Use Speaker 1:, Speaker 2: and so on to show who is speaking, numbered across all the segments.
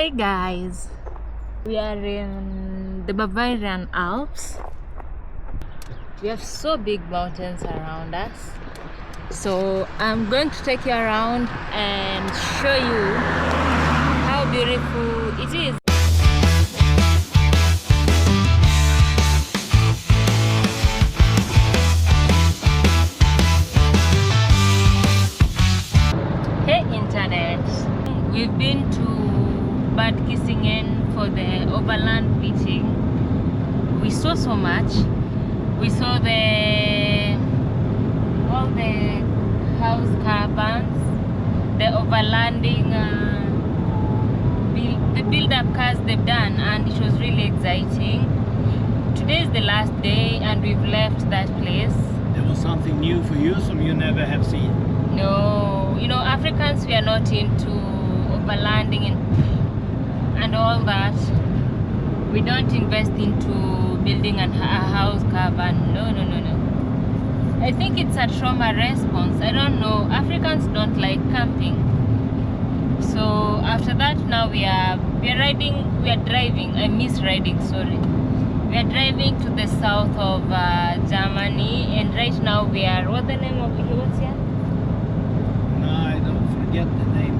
Speaker 1: Hey guys, we are in the Bavarian Alps. We have so big mountains around us. So I'm going to take you around and show you how beautiful it is. Hey internet, we've been to Bad Kissingen for the overland beaching. We saw so much. We saw all the house caravans, the overlanding, the build-up cars they've done, and it was really exciting. Today is the last day, and we've left that place.
Speaker 2: There was something new for you, some you never have seen.
Speaker 1: No, you know, Africans, we are not into overlanding and all that. We don't invest into building a house caravan. No. I think it's a trauma response. I don't know. Africans don't like camping. So after that, now we are driving. I miss riding, sorry. We are driving to the south of Germany, and right now we are, what's the name of it? What's here?
Speaker 2: No, I don't forget the name.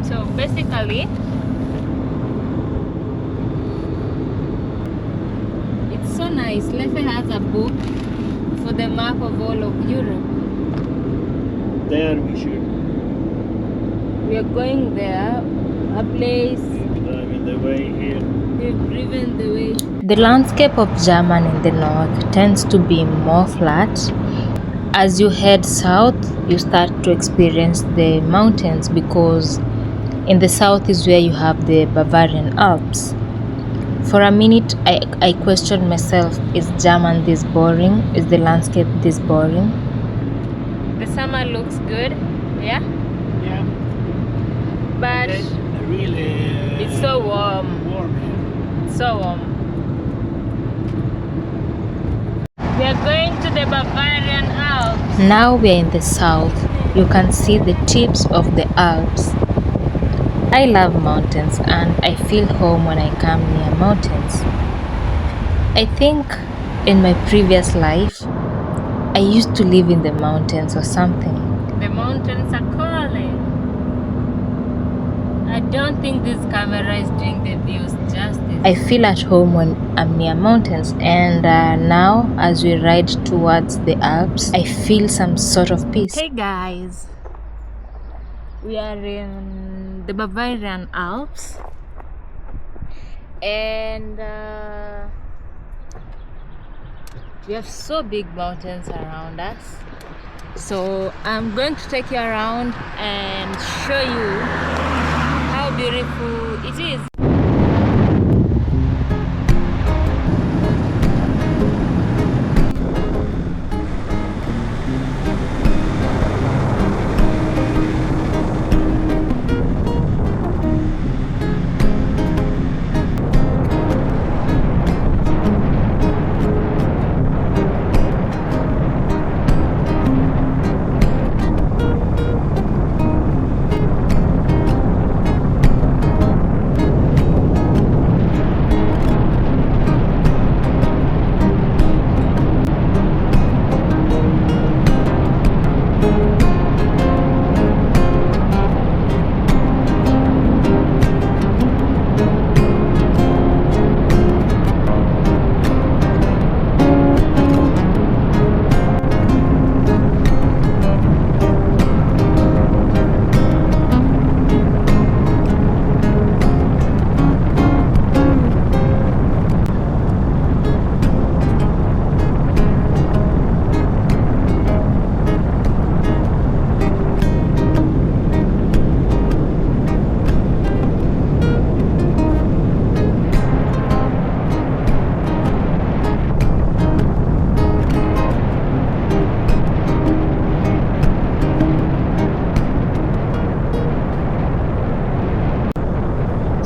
Speaker 1: So basically, it's so nice. Lefe has a book for the map of all of Europe.
Speaker 2: There we should.
Speaker 1: We are going there, a place.
Speaker 2: We're driving the way here.
Speaker 1: We've driven the way. The landscape of Germany in the north tends to be more flat. As you head south, you start to experience the mountains, because in the south is where you have the Bavarian Alps. For a minute, I questioned myself, is German this boring? Is the landscape this boring? The summer looks good, yeah?
Speaker 2: Yeah.
Speaker 1: But
Speaker 2: really,
Speaker 1: it's so warm.
Speaker 2: Warm here.
Speaker 1: So warm. We are going to the Bavarian Alps. Now we are in the south. You can see the tips of the Alps. I love mountains, and I feel home when I come near mountains. I think in my previous life, I used to live in the mountains or something. The mountains are calling. I don't think this camera is doing the views justice. I feel at home when I'm near mountains, and now as we ride towards the Alps, I feel some sort of peace. Hey guys, we are in the Bavarian Alps, and we have so big mountains around us. So I'm going to take you around and show you how beautiful it is.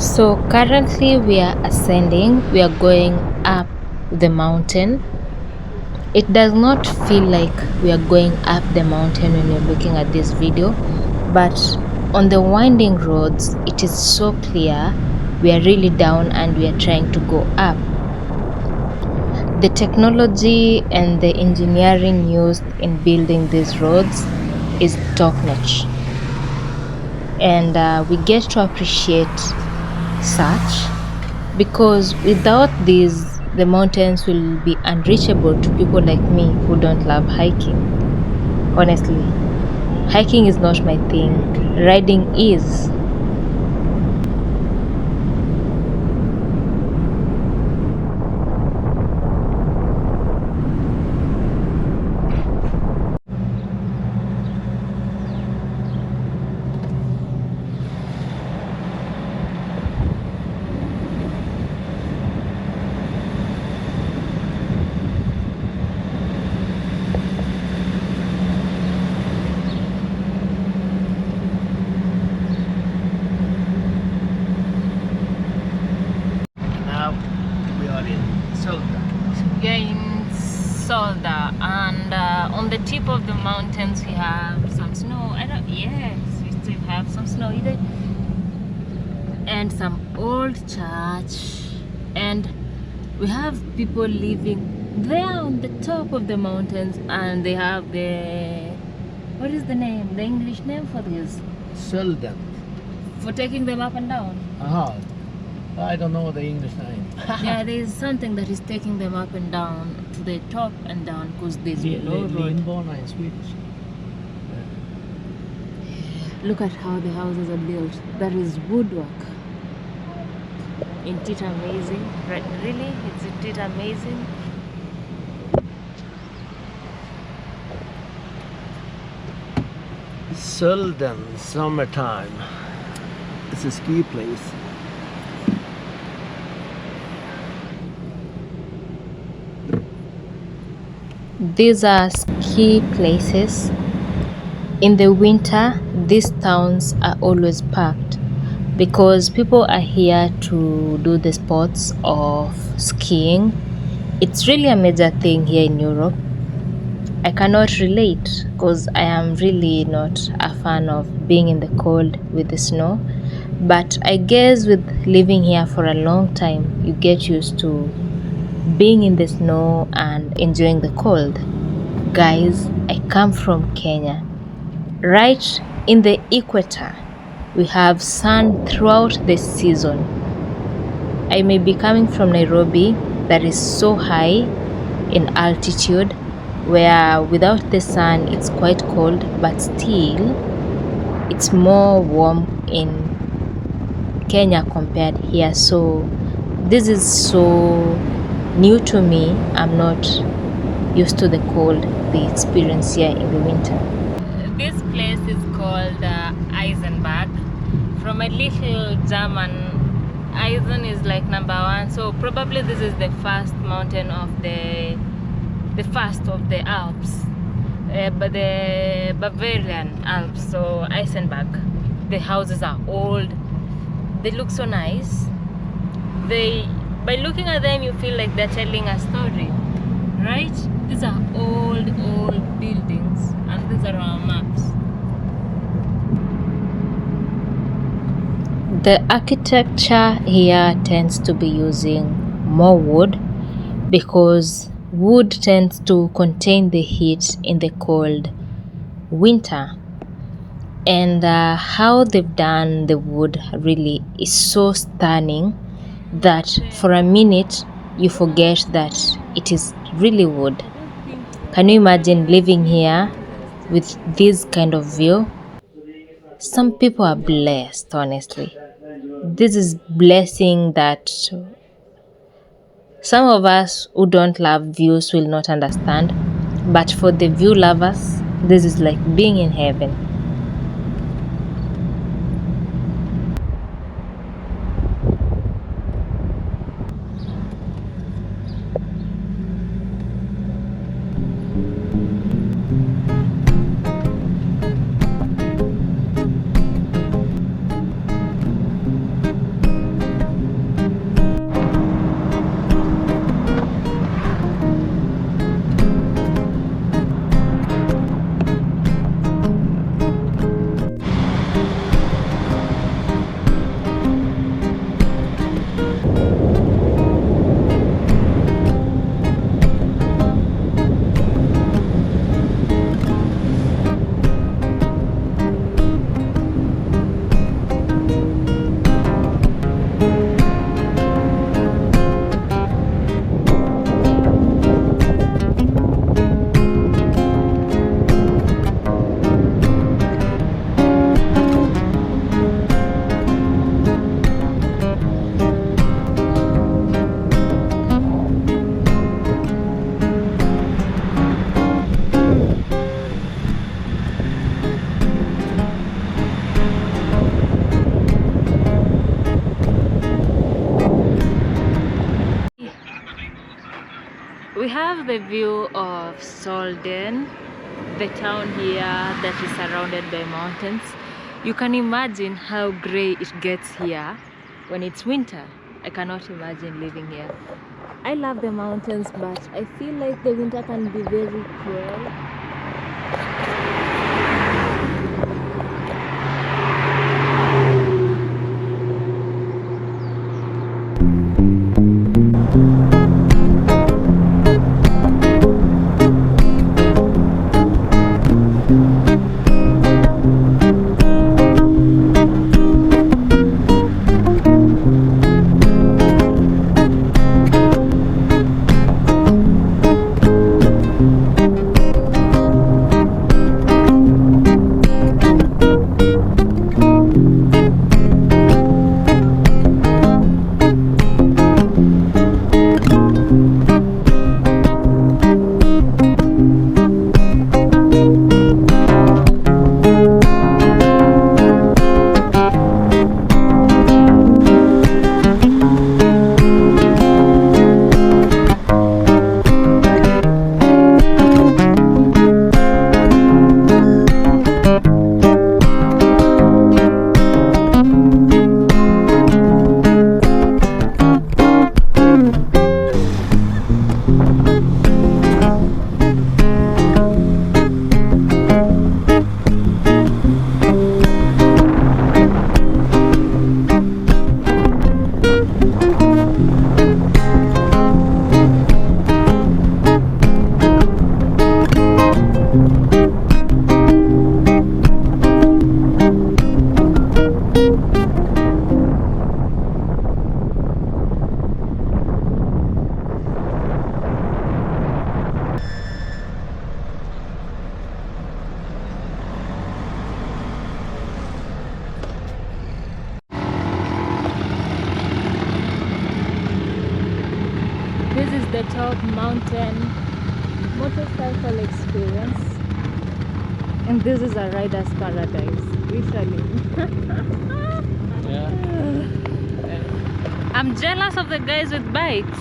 Speaker 1: So currently we are ascending, we are going up the mountain. It does not feel like we are going up the mountain when you're looking at this video, but on the winding roads, it is so clear we are really down and we are trying to go up. The technology and the engineering used in building these roads is top-notch. And we get to appreciate such, because without these, the mountains will be unreachable to people like me who don't love hiking. Honestly, hiking is not my thing, riding is.
Speaker 2: Now we are in Solda.
Speaker 1: We are in Solda, and on the tip of the mountains we have some snow. Yes, we still have some snow either. And some old church, and we have people living there on the top of the mountains, and they have what is the name, the English name for this,
Speaker 2: Solda.
Speaker 1: for taking them up and down?
Speaker 2: Aha. I don't know the English name.
Speaker 1: Yeah, there is something that is taking them up and down to the top and down, because there's no road.
Speaker 2: Linbana in Swedish.
Speaker 1: Look at how the houses are built. That is woodwork. Isn't it amazing? Right, really? Isn't it amazing?
Speaker 2: Sölden, summertime. It's a ski place.
Speaker 1: These are ski places. In the winter, these towns are always packed because people are here to do the sports of skiing. It's really a major thing here in Europe. I cannot relate because I am really not a fan of being in the cold with the snow. But I guess with living here for a long time, you get used to being in the snow and enjoying the cold. Guys, I come from Kenya. Right in the equator, we have sun throughout the season. I may be coming from Nairobi, that is so high in altitude, where without the sun it's quite cold, but still it's more warm in Kenya compared here. So this is so new to me. I'm not used to the cold they experience here in the winter. This place is called Eisenberg. From a little German, Eisen is like number one, so probably this is the first mountain of the first of the Alps, but the Bavarian Alps. So Eisenberg, the houses are old, they look so nice. By looking at them, you feel like they're telling a story, right? These are old buildings, and these are our maps. The architecture here tends to be using more wood because wood tends to contain the heat in the cold winter. And how they've done the wood really is so stunning that for a minute you forget that it is really wood. Can you imagine living here with this kind of view? Some people are blessed, honestly. This is blessing that some of us who don't love views will not understand, but for the view lovers, this is like being in heaven. We have the view of Solden, the town here that is surrounded by mountains. You can imagine how gray it gets here when it's winter. I cannot imagine living here. I love the mountains, but I feel like the winter can be very cruel. This is the top mountain motorcycle experience, and this is a rider's paradise, literally.
Speaker 2: Yeah.
Speaker 1: I'm jealous of the guys with bikes.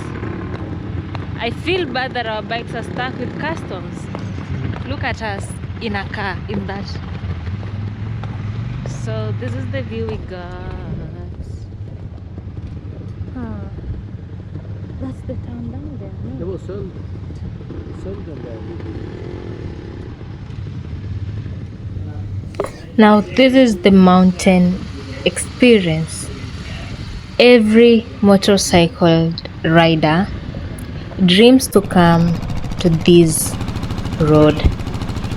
Speaker 1: I feel bad that our bikes are stuck with customs. Look at us in a car, in that. So this is the view we got. That's the town down there.
Speaker 2: Det var Sölden där.
Speaker 1: Now this is the mountain experience. Every motorcycle rider dreams to come to this road.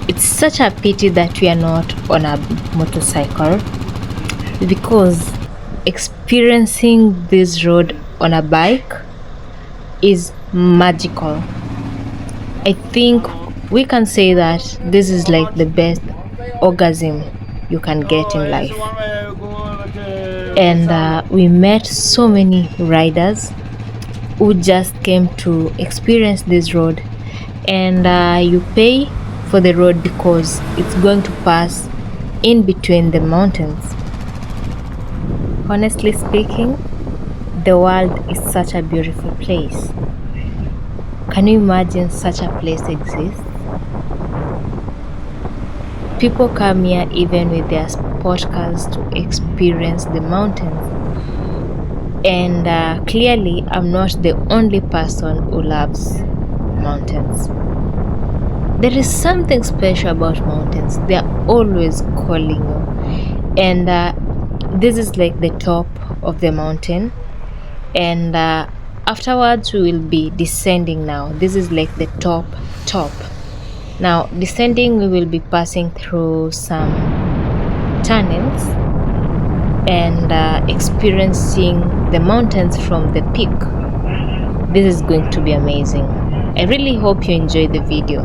Speaker 1: It's such a pity that we are not on a motorcycle, because experiencing this road on a bike is magical. I think we can say that this is like the best orgasm you can get in life. And we met so many riders who just came to experience this road, and you pay for the road because it's going to pass in between the mountains. Honestly speaking, the world is such a beautiful place. Can you imagine such a place exists? People come here even with their sport cars to experience the mountains. And clearly, I'm not the only person who loves mountains. There is something special about mountains. They are always calling you. And this is like the top of the mountain. And afterwards, we will be descending now. This is like the top. Now, descending, we will be passing through some tunnels and experiencing the mountains from the peak. This is going to be amazing. I really hope you enjoy the video.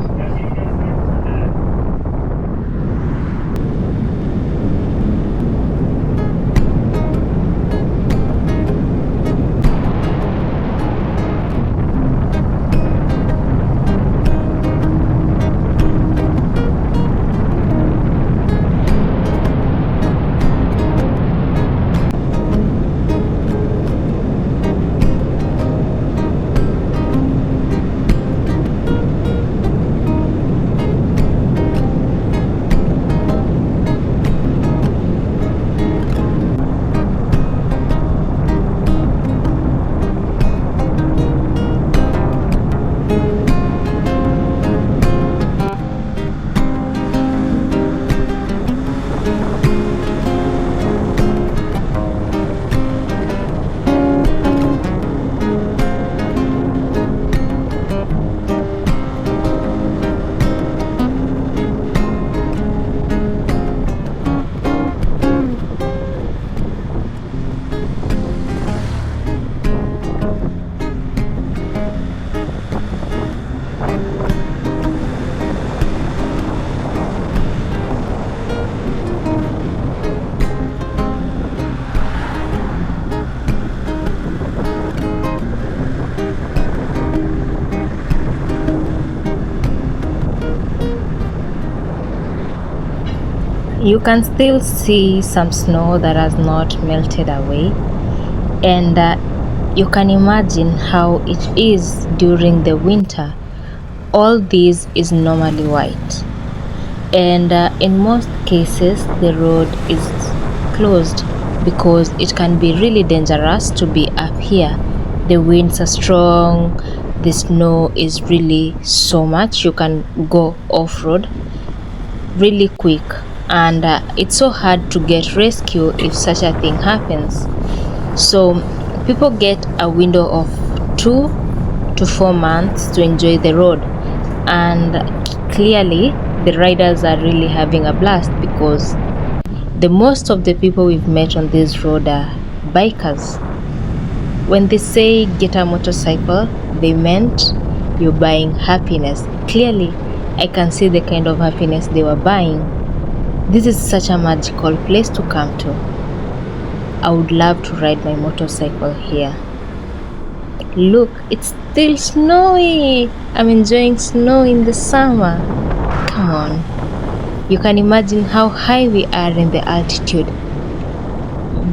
Speaker 1: You can still see some snow that has not melted away, and you can imagine how it is during the winter. All this is normally white, and in most cases the road is closed because it can be really dangerous to be up here. The winds are strong, the snow is really so much you can go off-road really quick, and it's so hard to get rescue if such a thing happens. So people get a window of 2 to 4 months to enjoy the road, and clearly the riders are really having a blast because the most of the people we've met on this road are bikers. When they say get a motorcycle, they meant you're buying happiness. Clearly I can see the kind of happiness they were buying. This is such a magical place to come to. I would love to ride my motorcycle here. Look, it's still snowy. I'm enjoying snow in the summer. Come on. You can imagine how high we are in the altitude.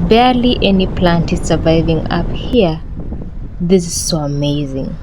Speaker 1: Barely any plant is surviving up here. This is so amazing.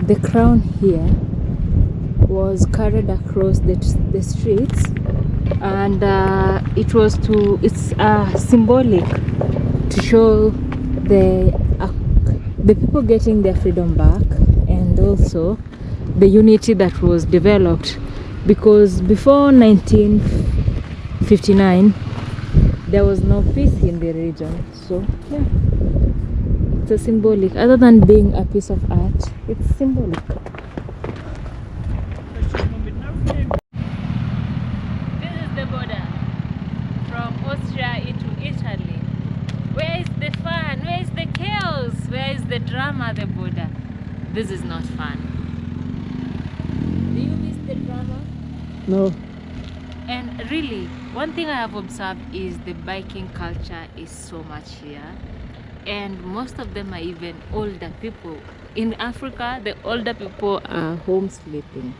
Speaker 1: The crown here was carried across the streets, and it's symbolic to show the people getting their freedom back, and also the unity that was developed, because before 1959 there was no peace in the region. So yeah, it's a symbolic, other than being a piece of art, it's symbolic. This is the border from Austria into Italy. Where is the fun? Where is the chaos? Where is the drama at the border? This is not fun. Do you miss the drama?
Speaker 2: No.
Speaker 1: And really, one thing I have observed is the biking culture is so much here, and most of them are even older people. In Africa, the older people are home sleeping.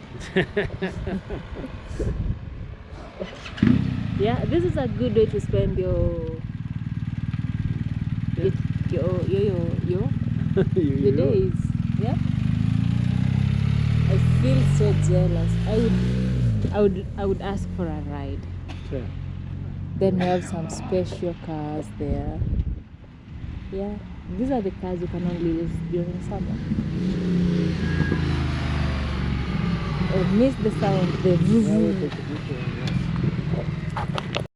Speaker 1: Yeah, this is a good way to spend your days. Yeah, I feel so jealous. I would ask for a ride.
Speaker 2: Sure.
Speaker 1: Then we have some special cars there. Yeah, these are the cars you can only use during summer. I miss the sound,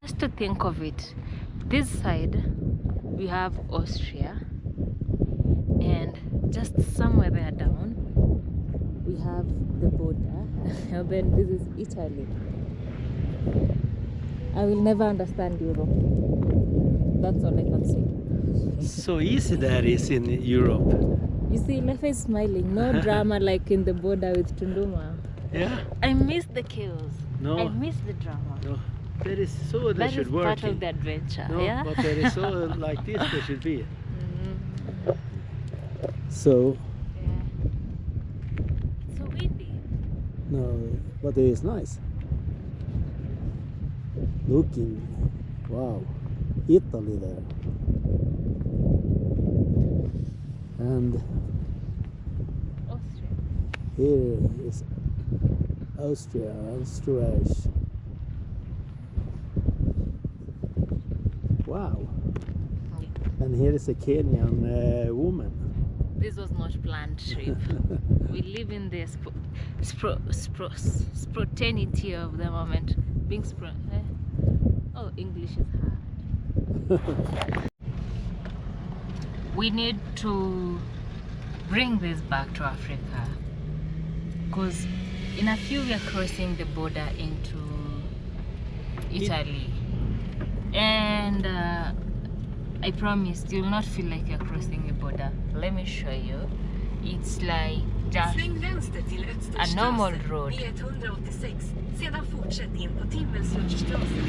Speaker 1: Just to think of it, this side we have Austria, and just somewhere there down we have the border, and then this is Italy. I will never understand Europe. That's all I can say.
Speaker 2: So easy that is in Europe.
Speaker 1: You see, Lefa is smiling. No drama like in the border with Tunduma.
Speaker 2: Yeah.
Speaker 1: I miss the chaos.
Speaker 2: No.
Speaker 1: I miss the drama.
Speaker 2: No. There is so they
Speaker 1: That
Speaker 2: should
Speaker 1: is
Speaker 2: work
Speaker 1: part
Speaker 2: in.
Speaker 1: of the adventure.
Speaker 2: No,
Speaker 1: Yeah.
Speaker 2: but there is so like this they should be.
Speaker 1: Mhm.
Speaker 2: So
Speaker 1: Yeah. It's so windy.
Speaker 2: no, but it is nice. Looking, wow, Italy there, and
Speaker 1: Austria.
Speaker 2: here is Austria, Österreich. Wow,
Speaker 1: Yeah.
Speaker 2: and here is a Kenyan woman.
Speaker 1: This was not planned trip. We live in the spontaneity of the moment. Being oh, English is hard. We need to bring this back to Africa, because in a few we are crossing the border into Italy, and I promise you'll not feel like you're crossing a border. Let me show you. It's like just a normal road.
Speaker 3: Sedan fortsätt in på Timmelslutstraßen.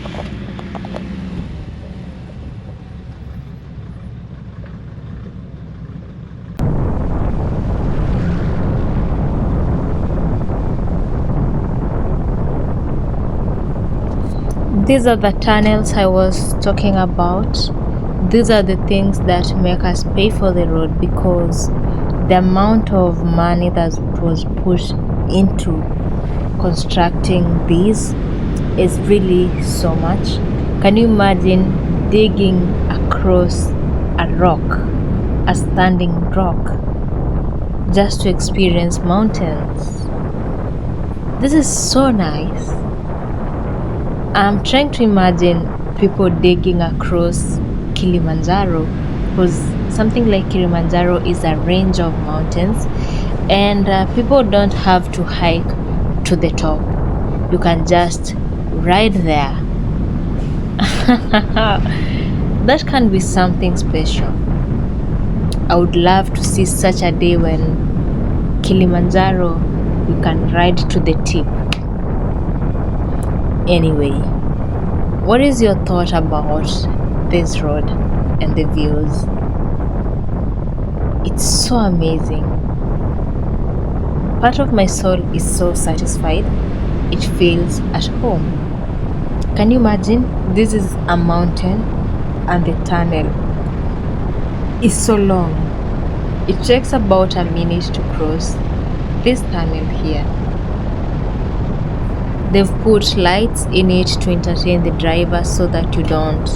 Speaker 1: These are the tunnels I was talking about. These are the things that make us pay for the road, because the amount of money that was pushed into constructing these is really so much. Can you imagine digging across a rock, a standing rock, just to experience mountains? This is so nice. I'm trying to imagine people digging across Kilimanjaro, because something like Kilimanjaro is a range of mountains, and people don't have to hike to the top. You can just ride there. That can be something special. I would love to see such a day when Kilimanjaro, you can ride to the tip. Anyway, what is your thought about this road and the views? It's so amazing. Part of my soul is so satisfied. It feels at home. Can you imagine? This is a mountain and the tunnel is so long. It takes about a minute to cross this tunnel here. They've put lights in it to entertain the driver so that you don't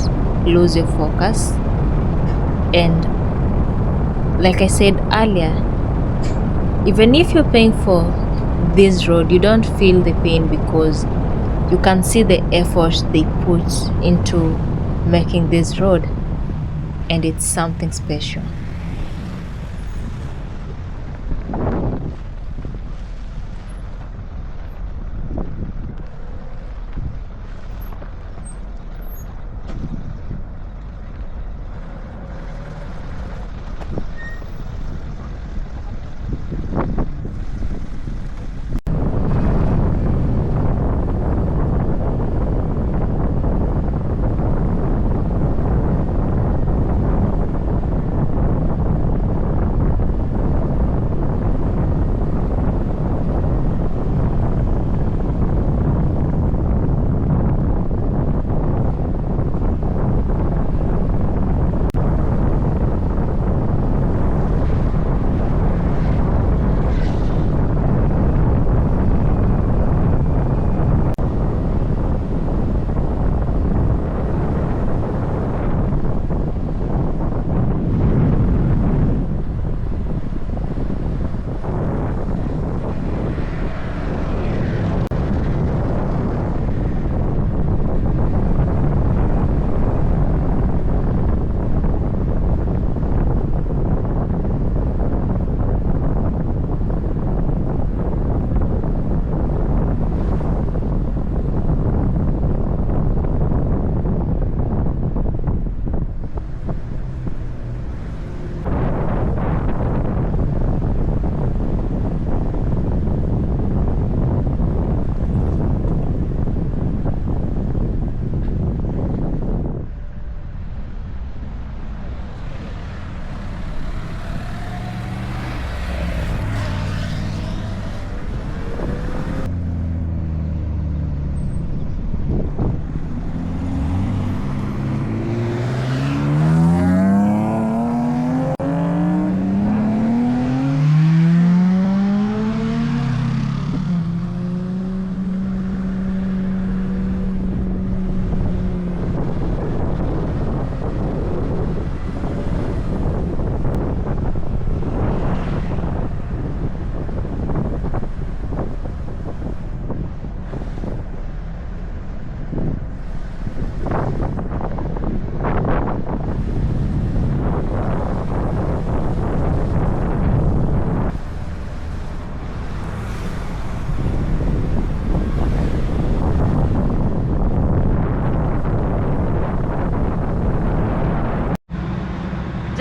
Speaker 1: lose your focus. And like I said earlier, even if you're paying for this road, you don't feel the pain, because you can see the effort they put into making this road, and it's something special.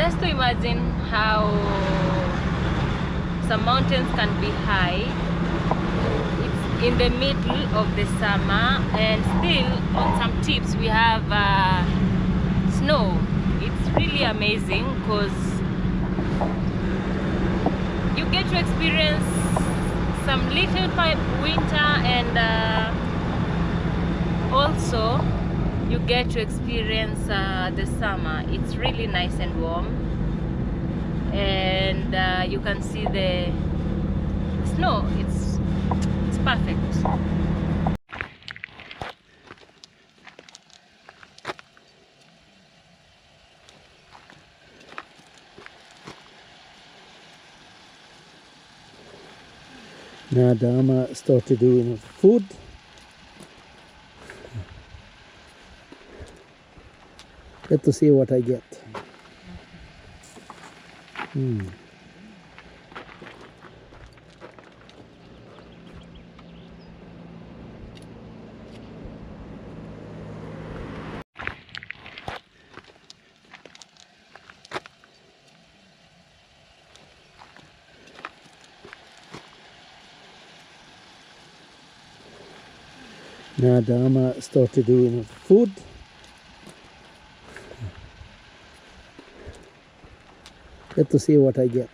Speaker 1: Just to imagine how some mountains can be high. It's in the middle of the summer, and still on some tips we have snow. It's really amazing because you get to experience some little winter, and also you get to experience the summer. It's really nice and warm, and you can see the snow. It's perfect.
Speaker 2: Now Dama started doing food. Let's see what I get. Now Dama started doing food. Let's see what I get.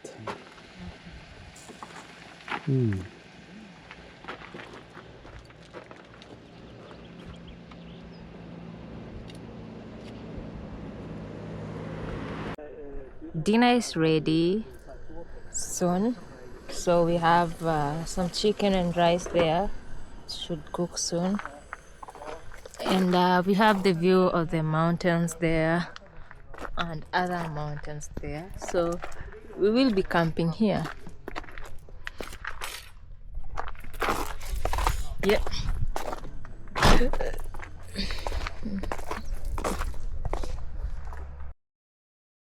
Speaker 1: Dinner is ready soon, so we have some chicken and rice there. It should cook soon, and we have the view of the mountains there and other mountains there, so we will be camping here. Yep.